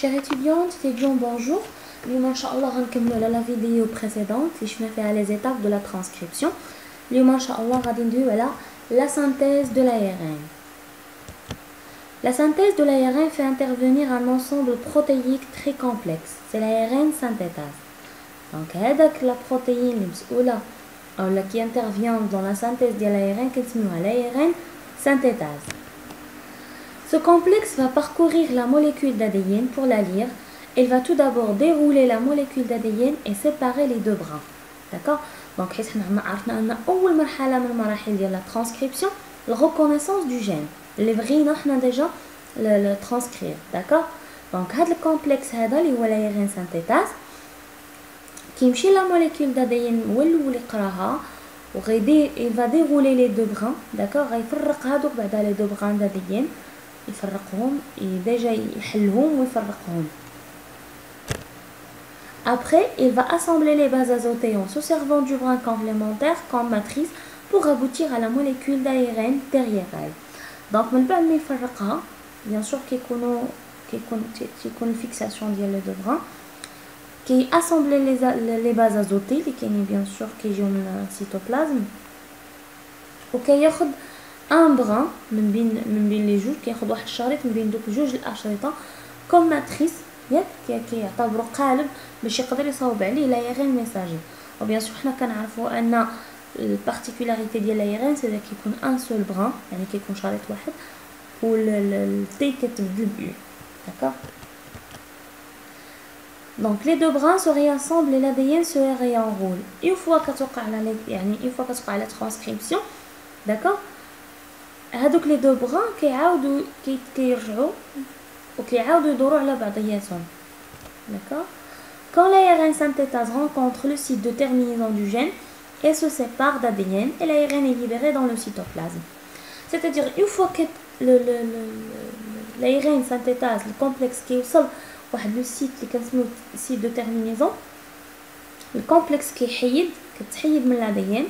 Chers étudiants, bonjour. اليوم ان شاء الله غنكملوا على la vidéo précédente اللي شفنا فيها les étapes de la transcription. اليوم ان شاء الله غادي ندويو على la synthèse de l'ARN. La synthèse de l'ARN fait intervenir un ensemble protéique très complexe. C'est l'ARN synthétase. Donc هذاك la protéine اللي مسؤولة ou qui intervient dans la synthèse de l'ARN كنسميوها l'ARN synthétase. Ce complexe va parcourir la molécule d'ADN pour la lire. Elle va tout d'abord dérouler la molécule d'ADN et séparer les deux brins. D'accord? Donc, nous avons أول مرحلة من المراحل ديال la transcription, la reconnaissance du gène. اللي بغينا حنا déjà le transcrire. D'accord? Donc, هذا الكومبلكس هذا اللي هو l'ARN synthétase كيمشي la molécule d'ADN هو اللي يقراها وغيدي il va dérouler les deux brins. D'accord? غيفرق هذوك بعدا les deux brins d'ADN. يفرقهم déjà يحلهم ويفرقهم. Après, il va assembler les bases azotées en se servant du brin complémentaire comme matrice pour aboutir à la molécule d'ARN derrière elle. Donc, من بعد ما يفرقها, bien sûr كيكون الفيكساسيون ديال les deux brins, كي assembler les bases azotées اللي كاينين bien sûr كيجيو من السيتوبلازم وكياخد ان بران من بين لي جوج كياخد واحد الشريط من بين دوك جوج الاشرطه كوم ماتريس ياك كيعتبروا قالب باش يقدر يصاوب عليه لا غير ميساجي. وبيان سور حنا كنعرفوا ان البارتيكولاريتي ديال لا غير سي كيكون ان سول بران يعني كيكون شريط واحد والتي كتبدل ب داكوغ. Donc les deux brins se réassemblent et l'ADN se réenroule. Une fois كتوقع la transcription, d'accord? هادوك لي دو بران كيعاودوا كيرجعوا وكيعاودوا يدوروا على بعضياتهم. D'accord? Quand l'ARN synthétase rencontre le site de terminaison du gène, elle se sépare d'ADN et l'ARN est libéré dans le cytoplasme. C'est-à-dire une fois que l'ARN synthétase le complexe كيوصل واحد لو سيت اللي كنسميوه سيت دو تيرمينيزون, الكومبلكس كتحيد من l'ADN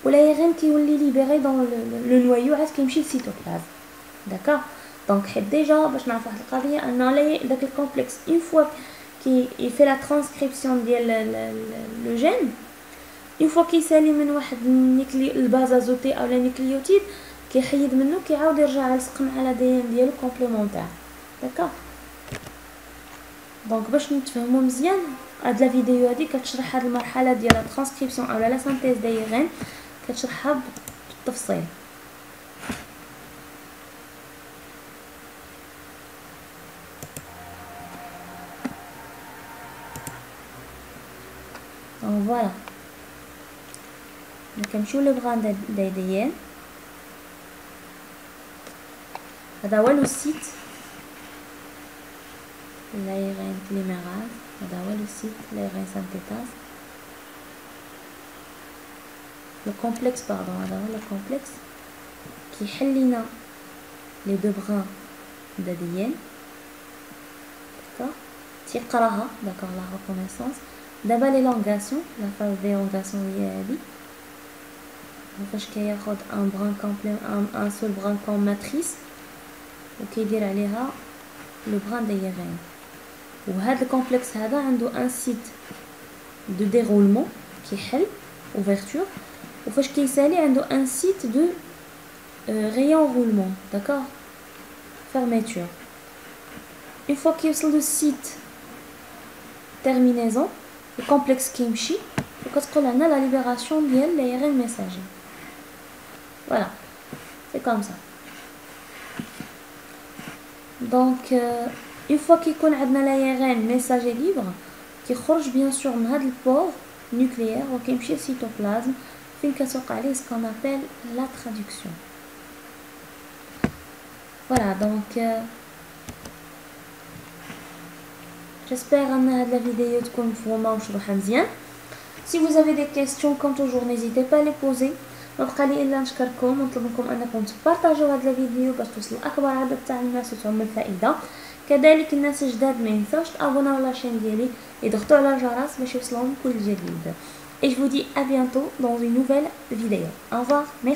والARN كيولي ليبيري دون لو نوايو عاد كيمشي للسيتوبلازم. داكوغ. دونك حيت ديجا باش نعرفوا واحد القضيه ان داك الكومبلكس اون فوا كي يفي لا ترانسكريبسيون ديال لو جين, اون فوا كيسالي من واحد الباز ازوتي او لا نيكليوتيد كيحيد منه كيعاود يرجع يلصق مع لا دي ان ديالو كومبليمونتير. داكوغ. دونك باش نتفهموا مزيان هاد لا فيديو هادي كتشرح هاد المرحله ديال لا ترانسكريبسيون او لا سانتيز دايرين كتشرحها بالتفصيل. Donc voilà. نكمشيو لو بغان d'ADN. هذا هو لو سيت l'ARN polymérase. هذا هو لو سيت l'ARN synthétase. le complexe هذا هو le complexe كيحل لينا لي دو بران d'ADN. داكوغ. تيقراها. داكوغ. لا ريكونيسونس. دابا ليلونغاسيون لا فاز ديلونغاسيون هي هادي فاش كياخد ان بران كومبلي ان سول بران كوم ماتريس وكيدير عليها لو بران دايرين. وهذا الكومبلكس هذا عنده ان سيت دو ديرولمون كيحل اوفرتور وفاش كيسالي عنده ان سيت دو ريونرولمون. داكوغ. فيرميتور. اون فوا كيوصل لو سيت terminaison le complexe كيمشي وكتقول لنا la libération ديال l'ARN messager. voilà, c'est comme ça. donc une fois كيكون عندنا l'ARN messager libre كيخرج bien sûr من هذا البور nucléaire وكيمشي للسيتوبلازم فين كتوقع عليه ce qu'on appelle la traduction. voilà donc j'espère que la vidéo تكون مفهومه ومشروحه مزيان. Si vous avez des questions comme toujours n'hésitez pas à les poser. ما بقى لي الا نشكركم ونطلب منكم انكم تبارطاجيو هذه الفيديو باش توصل لاكبر عدد تاع الناس وتعم الفائده. كذلك الناس الجداد ما ينساوش تابوناو لاشين ديالي يضغطوا على الجرس باش يوصلهم كل جديد. Et je vous dis à bientôt dans une nouvelle vidéo. Au revoir. Merci.